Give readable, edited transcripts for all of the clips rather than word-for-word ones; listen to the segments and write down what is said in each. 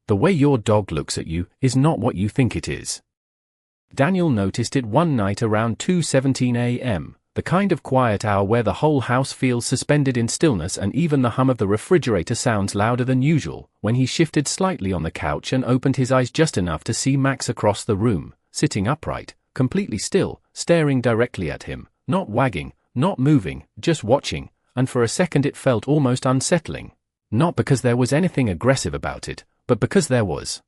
The way your dog looks at you is not what you think it is. Daniel noticed it one night around 2:17 a.m., the kind of quiet hour where the whole house feels suspended in stillness and even the hum of the refrigerator sounds louder than usual, when he shifted slightly on the couch and opened his eyes just enough to see Max across the room, sitting upright, completely still, staring directly at him, not wagging, not moving, just watching, and for a second it felt almost unsettling. Not because there was anything aggressive about it, but because there was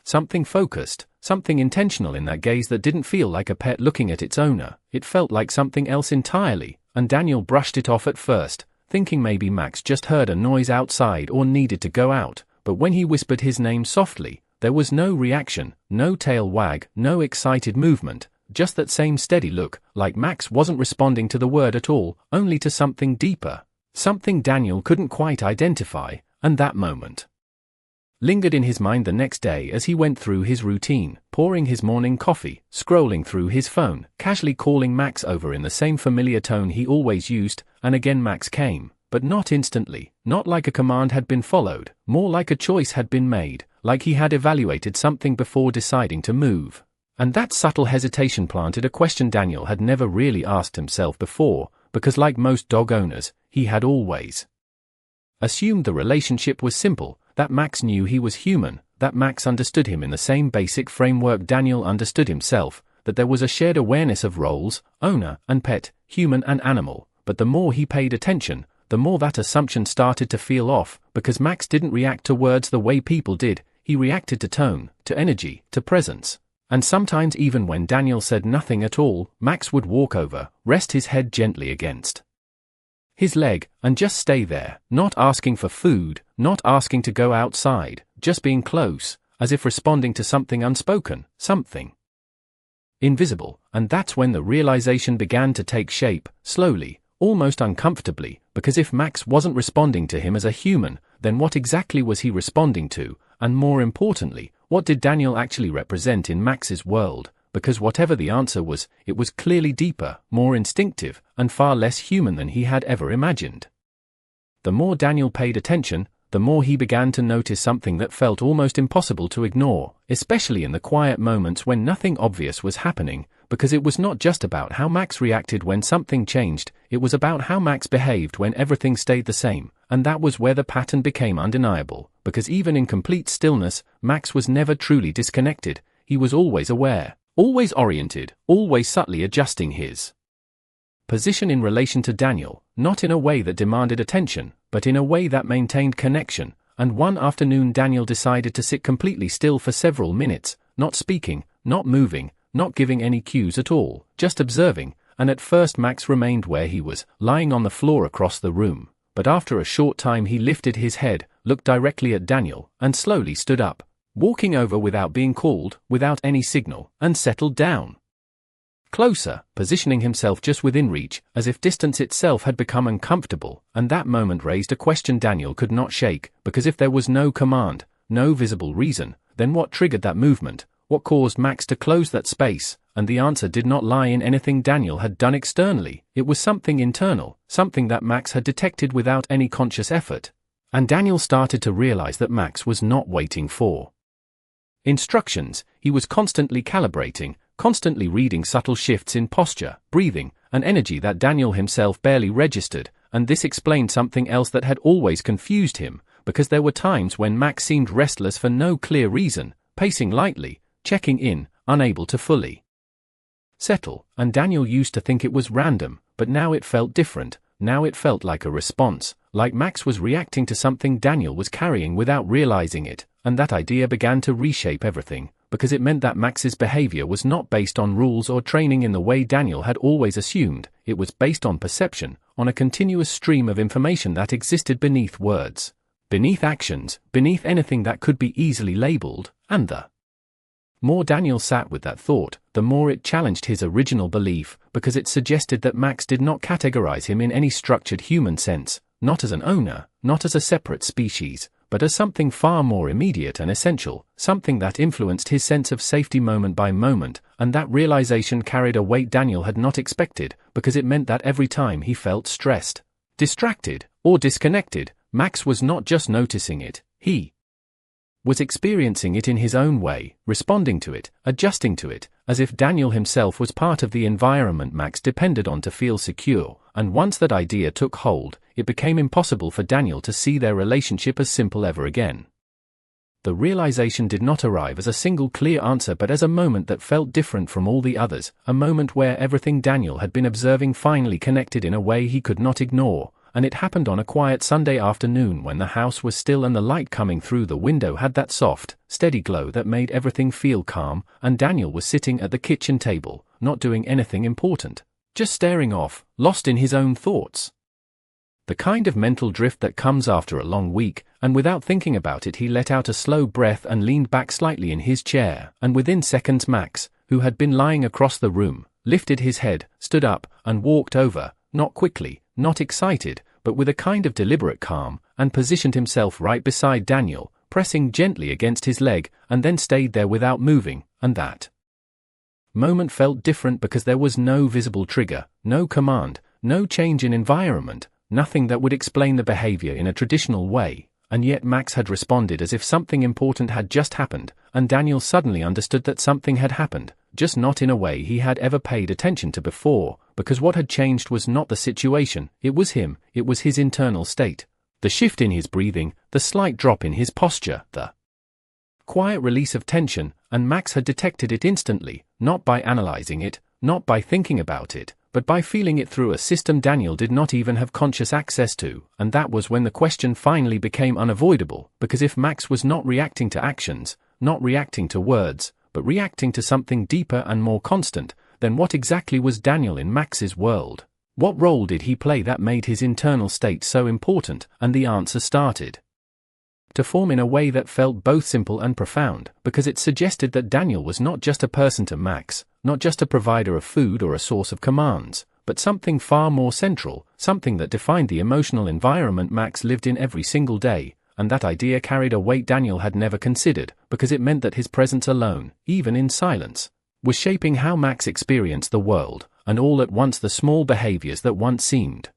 something focused, something intentional in that gaze that didn't feel like a pet looking at its owner. It felt like something else entirely, and Daniel brushed it off at first, thinking maybe Max just heard a noise outside or needed to go out, but when he whispered his name softly, there was no reaction, no tail wag, no excited movement, just that same steady look, like Max wasn't responding to the word at all, only to something deeper, something Daniel couldn't quite identify, and that moment lingered in his mind the next day as he went through his routine, pouring his morning coffee, scrolling through his phone, casually calling Max over in the same familiar tone he always used, and again Max came, but not instantly, not like a command had been followed, more like a choice had been made, like he had evaluated something before deciding to move. And that subtle hesitation planted a question Daniel had never really asked himself before, because like most dog owners, he had always assumed the relationship was simple, that Max knew he was human, that Max understood him in the same basic framework Daniel understood himself, that there was a shared awareness of roles, owner and pet, human and animal, but the more he paid attention, the more that assumption started to feel off, because Max didn't react to words the way people did, he reacted to tone, to energy, to presence. And sometimes even when Daniel said nothing at all, Max would walk over, rest his head gently against his leg, and just stay there, not asking for food, not asking to go outside, just being close, as if responding to something unspoken, something invisible. And that's when the realization began to take shape, slowly, almost uncomfortably, because if Max wasn't responding to him as a human, then what exactly was he responding to, and more importantly, what did Daniel actually represent in Max's world? Because whatever the answer was, it was clearly deeper, more instinctive, and far less human than he had ever imagined. The more Daniel paid attention, the more he began to notice something that felt almost impossible to ignore, especially in the quiet moments when nothing obvious was happening, because it was not just about how Max reacted when something changed, it was about how Max behaved when everything stayed the same, and that was where the pattern became undeniable, because even in complete stillness, Max was never truly disconnected, he was always aware, always oriented, always subtly adjusting his position in relation to Daniel, not in a way that demanded attention, but in a way that maintained connection. And one afternoon Daniel decided to sit completely still for several minutes, not speaking, not moving, not giving any cues at all, just observing, and at first Max remained where he was, lying on the floor across the room, but after a short time he lifted his head, looked directly at Daniel, and slowly stood up, walking over without being called, without any signal, and settled down closer, positioning himself just within reach, as if distance itself had become uncomfortable, and that moment raised a question Daniel could not shake, because if there was no command, no visible reason, then what triggered that movement, what caused Max to close that space? And the answer did not lie in anything Daniel had done externally, it was something internal, something that Max had detected without any conscious effort. And Daniel started to realize that Max was not waiting for instructions, he was constantly calibrating, constantly reading subtle shifts in posture, breathing, and energy that Daniel himself barely registered, and this explained something else that had always confused him, because there were times when Max seemed restless for no clear reason, pacing lightly, checking in, unable to fully settle, and Daniel used to think it was random, but now it felt different, now it felt like a response, like Max was reacting to something Daniel was carrying without realizing it, and that idea began to reshape everything, because it meant that Max's behavior was not based on rules or training in the way Daniel had always assumed, it was based on perception, on a continuous stream of information that existed beneath words, beneath actions, beneath anything that could be easily labeled, and the more Daniel sat with that thought, the more it challenged his original belief, because it suggested that Max did not categorize him in any structured human sense, not as an owner, not as a separate species, but as something far more immediate and essential, something that influenced his sense of safety moment by moment, and that realization carried a weight Daniel had not expected, because it meant that every time he felt stressed, distracted, or disconnected, Max was not just noticing it, he was experiencing it in his own way, responding to it, adjusting to it, as if Daniel himself was part of the environment Max depended on to feel secure, and once that idea took hold, it became impossible for Daniel to see their relationship as simple ever again. The realization did not arrive as a single clear answer but as a moment that felt different from all the others, a moment where everything Daniel had been observing finally connected in a way he could not ignore. And it happened on a quiet Sunday afternoon when the house was still and the light coming through the window had that soft, steady glow that made everything feel calm, and Daniel was sitting at the kitchen table, not doing anything important, just staring off, lost in his own thoughts. The kind of mental drift that comes after a long week, and without thinking about it he let out a slow breath and leaned back slightly in his chair, and within seconds Max, who had been lying across the room, lifted his head, stood up, and walked over, not quickly, not excited, but with a kind of deliberate calm, and positioned himself right beside Daniel, pressing gently against his leg, and then stayed there without moving, and that moment felt different because there was no visible trigger, no command, no change in environment, nothing that would explain the behavior in a traditional way, and yet Max had responded as if something important had just happened, and Daniel suddenly understood that something had happened, just not in a way he had ever paid attention to before, because what had changed was not the situation, it was him, it was his internal state. The shift in his breathing, the slight drop in his posture, the quiet release of tension, and Max had detected it instantly, not by analyzing it, not by thinking about it, but by feeling it through a system Daniel did not even have conscious access to, and that was when the question finally became unavoidable, because if Max was not reacting to actions, not reacting to words, but reacting to something deeper and more constant, then what exactly was Daniel in Max's world? What role did he play that made his internal state so important? And the answer started to form in a way that felt both simple and profound, because it suggested that Daniel was not just a person to Max, not just a provider of food or a source of commands, but something far more central, something that defined the emotional environment Max lived in every single day, and that idea carried a weight Daniel had never considered, because it meant that his presence alone, even in silence, was shaping how Max experienced the world, and all at once the small behaviors that once seemed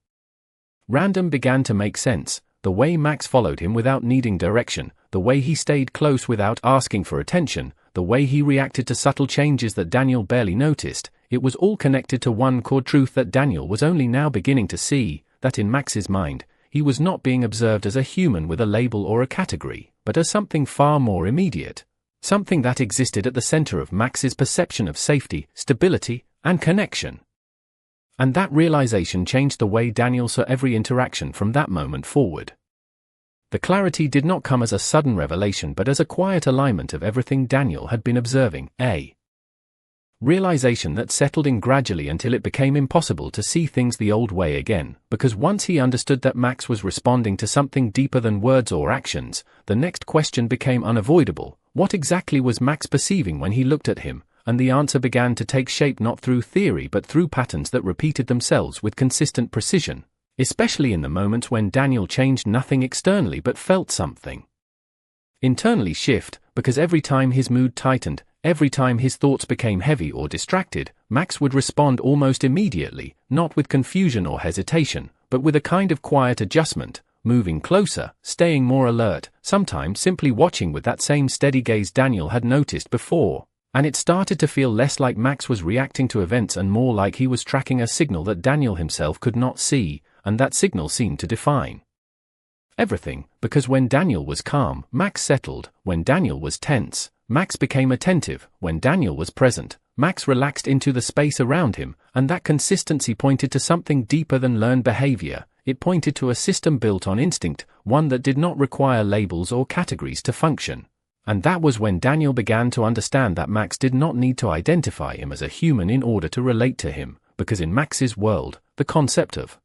random began to make sense. The way Max followed him without needing direction, the way he stayed close without asking for attention, the way he reacted to subtle changes that Daniel barely noticed, it was all connected to one core truth that Daniel was only now beginning to see, that in Max's mind, he was not being observed as a human with a label or a category, but as something far more immediate, something that existed at the center of Max's perception of safety, stability, and connection. And that realization changed the way Daniel saw every interaction from that moment forward. The clarity did not come as a sudden revelation but as a quiet alignment of everything Daniel had been observing, a realization that settled in gradually until it became impossible to see things the old way again, because once he understood that Max was responding to something deeper than words or actions, the next question became unavoidable: what exactly was Max perceiving when he looked at him? And the answer began to take shape not through theory but through patterns that repeated themselves with consistent precision, especially in the moments when Daniel changed nothing externally but felt something internally shift, because every time his mood tightened, every time his thoughts became heavy or distracted, Max would respond almost immediately, not with confusion or hesitation, but with a kind of quiet adjustment, moving closer, staying more alert, sometimes simply watching with that same steady gaze Daniel had noticed before. And it started to feel less like Max was reacting to events and more like he was tracking a signal that Daniel himself could not see, and that signal seemed to define everything, because when Daniel was calm, Max settled; when Daniel was tense, Max became attentive; when Daniel was present, Max relaxed into the space around him, and that consistency pointed to something deeper than learned behavior. It pointed to a system built on instinct, one that did not require labels or categories to function. And that was when Daniel began to understand that Max did not need to identify him as a human in order to relate to him, because in Max's world, the concept of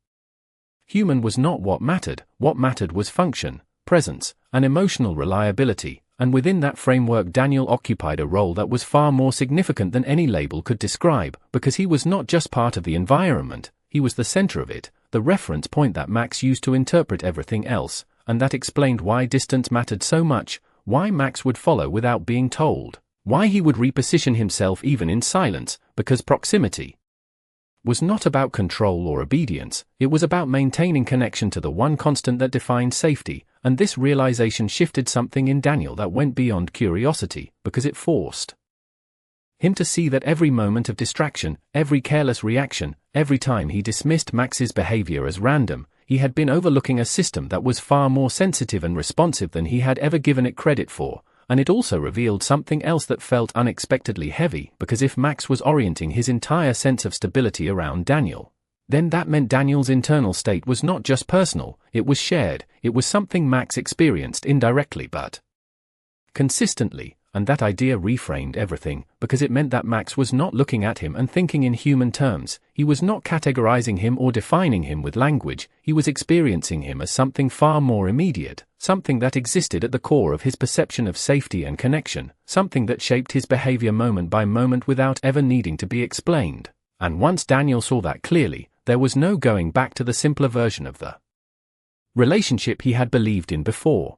human was not what mattered was function, presence, and emotional reliability, and within that framework Daniel occupied a role that was far more significant than any label could describe, because he was not just part of the environment, he was the center of it, the reference point that Max used to interpret everything else, and that explained why distance mattered so much, why Max would follow without being told, why he would reposition himself even in silence, because proximity was not about control or obedience, it was about maintaining connection to the one constant that defined safety, and this realization shifted something in Daniel that went beyond curiosity, because it forced him to see that every moment of distraction, every careless reaction, every time he dismissed Max's behavior as random, he had been overlooking a system that was far more sensitive and responsive than he had ever given it credit for, and it also revealed something else that felt unexpectedly heavy, because if Max was orienting his entire sense of stability around Daniel, then that meant Daniel's internal state was not just personal, it was shared, it was something Max experienced indirectly but consistently. And that idea reframed everything, because it meant that Max was not looking at him and thinking in human terms, he was not categorizing him or defining him with language, he was experiencing him as something far more immediate, something that existed at the core of his perception of safety and connection, something that shaped his behavior moment by moment without ever needing to be explained. And once Daniel saw that clearly, there was no going back to the simpler version of the relationship he had believed in before.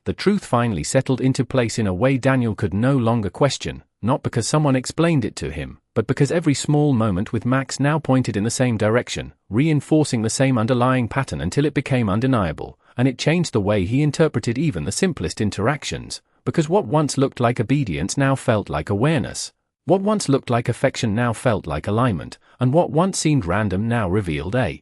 The truth finally settled into place in a way Daniel could no longer question, not because someone explained it to him, but because every small moment with Max now pointed in the same direction, reinforcing the same underlying pattern until it became undeniable, and it changed the way he interpreted even the simplest interactions, because what once looked like obedience now felt like awareness, what once looked like affection now felt like alignment, and what once seemed random now revealed a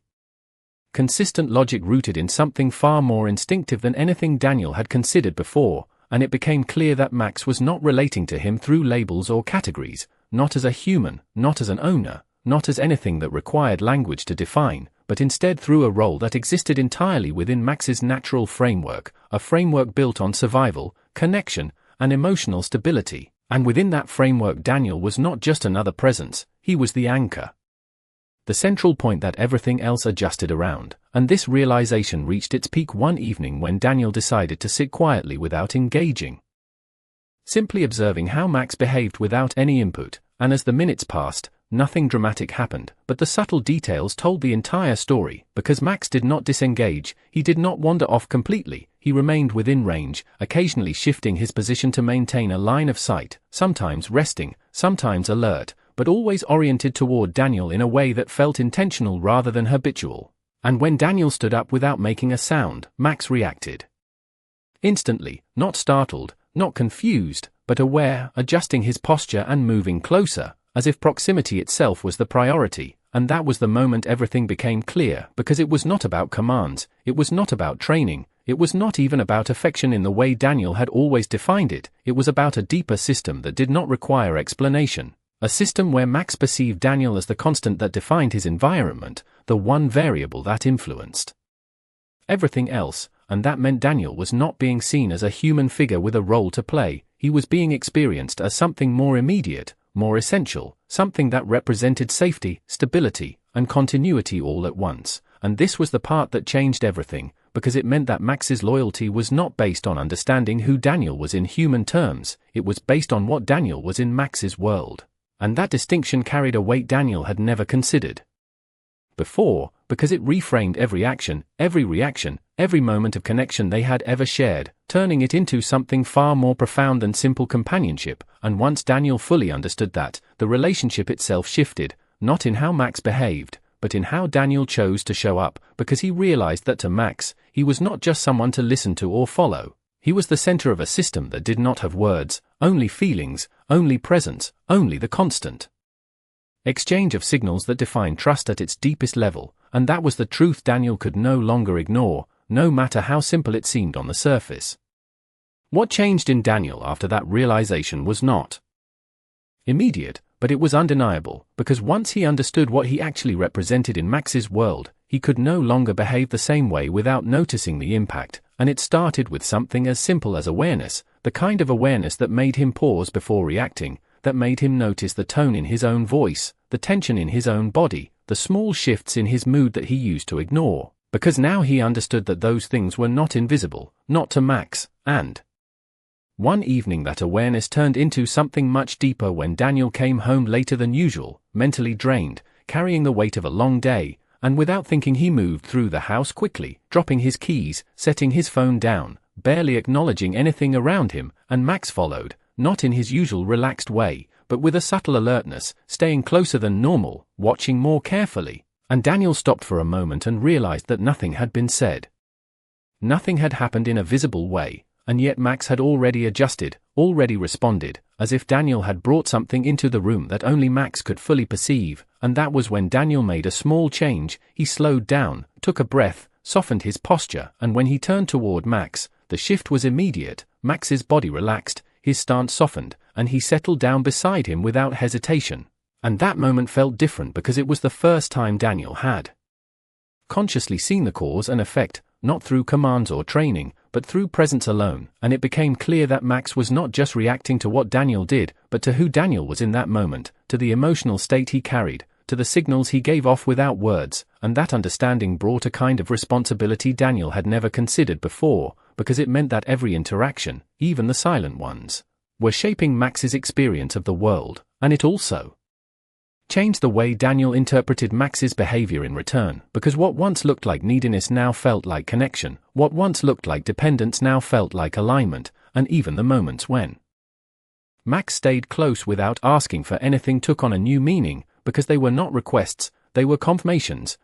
consistent logic rooted in something far more instinctive than anything Daniel had considered before, and it became clear that Max was not relating to him through labels or categories, not as a human, not as an owner, not as anything that required language to define, but instead through a role that existed entirely within Max's natural framework, a framework built on survival, connection, and emotional stability, and within that framework Daniel was not just another presence, he was the anchor. The central point that everything else adjusted around, and this realization reached its peak one evening when Daniel decided to sit quietly without engaging. Simply observing how Max behaved without any input, and as the minutes passed, nothing dramatic happened, but the subtle details told the entire story, because Max did not disengage, he did not wander off completely, he remained within range, occasionally shifting his position to maintain a line of sight, sometimes resting, sometimes alert, but always oriented toward Daniel in a way that felt intentional rather than habitual. And when Daniel stood up without making a sound, Max reacted instantly, not startled, not confused, but aware, adjusting his posture and moving closer, as if proximity itself was the priority, and that was the moment everything became clear, because it was not about commands, it was not about training, it was not even about affection in the way Daniel had always defined it, it was about a deeper system that did not require explanation. A system where Max perceived Daniel as the constant that defined his environment, the one variable that influenced everything else, and that meant Daniel was not being seen as a human figure with a role to play, he was being experienced as something more immediate, more essential, something that represented safety, stability, and continuity all at once, and this was the part that changed everything, because it meant that Max's loyalty was not based on understanding who Daniel was in human terms, it was based on what Daniel was in Max's world. And that distinction carried a weight Daniel had never considered before, because it reframed every action, every reaction, every moment of connection they had ever shared, turning it into something far more profound than simple companionship, and once Daniel fully understood that, the relationship itself shifted, not in how Max behaved, but in how Daniel chose to show up, because he realized that to Max, he was not just someone to listen to or follow. He was the center of a system that did not have words, only feelings, only presence, only the constant exchange of signals that defined trust at its deepest level, and that was the truth Daniel could no longer ignore, no matter how simple it seemed on the surface. What changed in Daniel after that realization was not immediate, but it was undeniable, because once he understood what he actually represented in Max's world, he could no longer behave the same way without noticing the impact, and it started with something as simple as awareness, the kind of awareness that made him pause before reacting, that made him notice the tone in his own voice, the tension in his own body, the small shifts in his mood that he used to ignore, because now he understood that those things were not invisible, not to Max, and one evening that awareness turned into something much deeper when Daniel came home later than usual, mentally drained, carrying the weight of a long day, and without thinking he moved through the house quickly, dropping his keys, setting his phone down, barely acknowledging anything around him, and Max followed, not in his usual relaxed way, but with a subtle alertness, staying closer than normal, watching more carefully. And Daniel stopped for a moment and realized that nothing had been said. Nothing had happened in a visible way, and yet Max had already adjusted, already responded, as if Daniel had brought something into the room that only Max could fully perceive, and that was when Daniel made a small change. He slowed down, took a breath, softened his posture, and when he turned toward Max, the shift was immediate. Max's body relaxed, his stance softened, and he settled down beside him without hesitation. And that moment felt different because it was the first time Daniel had consciously seen the cause and effect, not through commands or training, but through presence alone, and it became clear that Max was not just reacting to what Daniel did, but to who Daniel was in that moment, to the emotional state he carried, to the signals he gave off without words, and that understanding brought a kind of responsibility Daniel had never considered before, because it meant that every interaction, even the silent ones, were shaping Max's experience of the world, and it also changed the way Daniel interpreted Max's behavior in return, because what once looked like neediness now felt like connection, what once looked like dependence now felt like alignment, and even the moments when Max stayed close without asking for anything took on a new meaning, because they were not requests, they were confirmations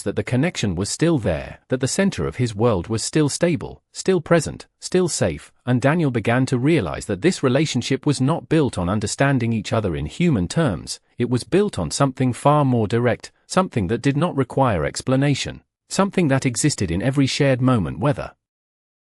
that the connection was still there, that the center of his world was still stable, still present, still safe, and Daniel began to realize that this relationship was not built on understanding each other in human terms, it was built on something far more direct, something that did not require explanation, something that existed in every shared moment whether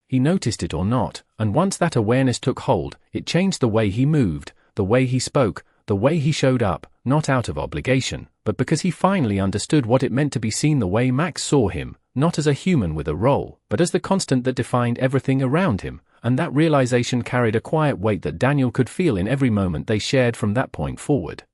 he noticed it or not, and once that awareness took hold, it changed the way he moved, the way he spoke, the way he showed up, not out of obligation, but because he finally understood what it meant to be seen the way Max saw him, not as a human with a role, but as the constant that defined everything around him, and that realization carried a quiet weight that Daniel could feel in every moment they shared from that point forward.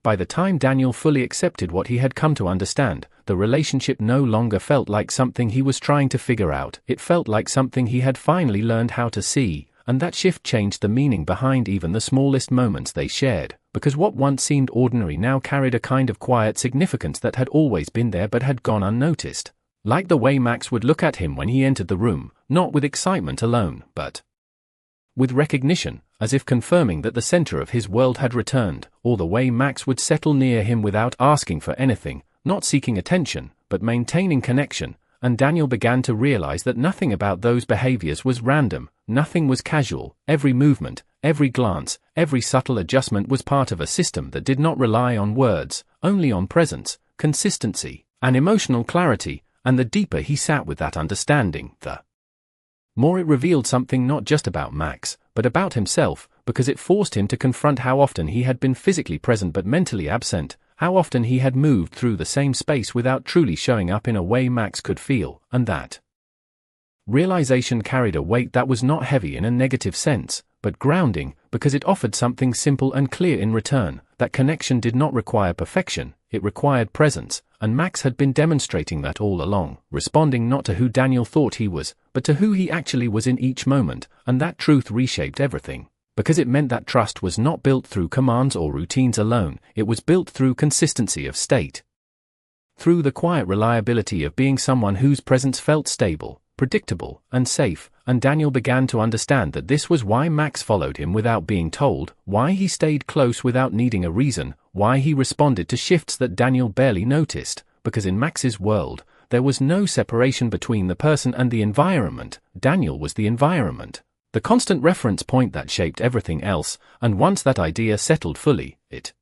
By the time Daniel fully accepted what he had come to understand, the relationship no longer felt like something he was trying to figure out, it felt like something he had finally learned how to see, and that shift changed the meaning behind even the smallest moments they shared, because what once seemed ordinary now carried a kind of quiet significance that had always been there but had gone unnoticed. Like the way Max would look at him when he entered the room, not with excitement alone, but with recognition, as if confirming that the center of his world had returned, or the way Max would settle near him without asking for anything, not seeking attention, but maintaining connection, and Daniel began to realize that nothing about those behaviors was random, nothing was casual, every movement, every glance, every subtle adjustment was part of a system that did not rely on words, only on presence, consistency, and emotional clarity, and the deeper he sat with that understanding, the more it revealed something not just about Max, but about himself, because it forced him to confront how often he had been physically present but mentally absent, how often he had moved through the same space without truly showing up in a way Max could feel, and that realization carried a weight that was not heavy in a negative sense, but grounding, because it offered something simple and clear in return, that connection did not require perfection, it required presence, and Max had been demonstrating that all along, responding not to who Daniel thought he was, but to who he actually was in each moment, and that truth reshaped everything. Because it meant that trust was not built through commands or routines alone, it was built through consistency of state. Through the quiet reliability of being someone whose presence felt stable, predictable, and safe, and Daniel began to understand that this was why Max followed him without being told, why he stayed close without needing a reason, why he responded to shifts that Daniel barely noticed, because in Max's world, there was no separation between the person and the environment. Daniel was the environment, the constant reference point that shaped everything else, and once that idea settled fully, it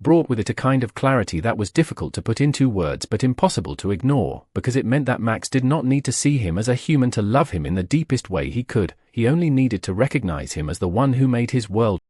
brought with it a kind of clarity that was difficult to put into words but impossible to ignore, because it meant that Max did not need to see him as a human to love him in the deepest way he could, he only needed to recognize him as the one who made his world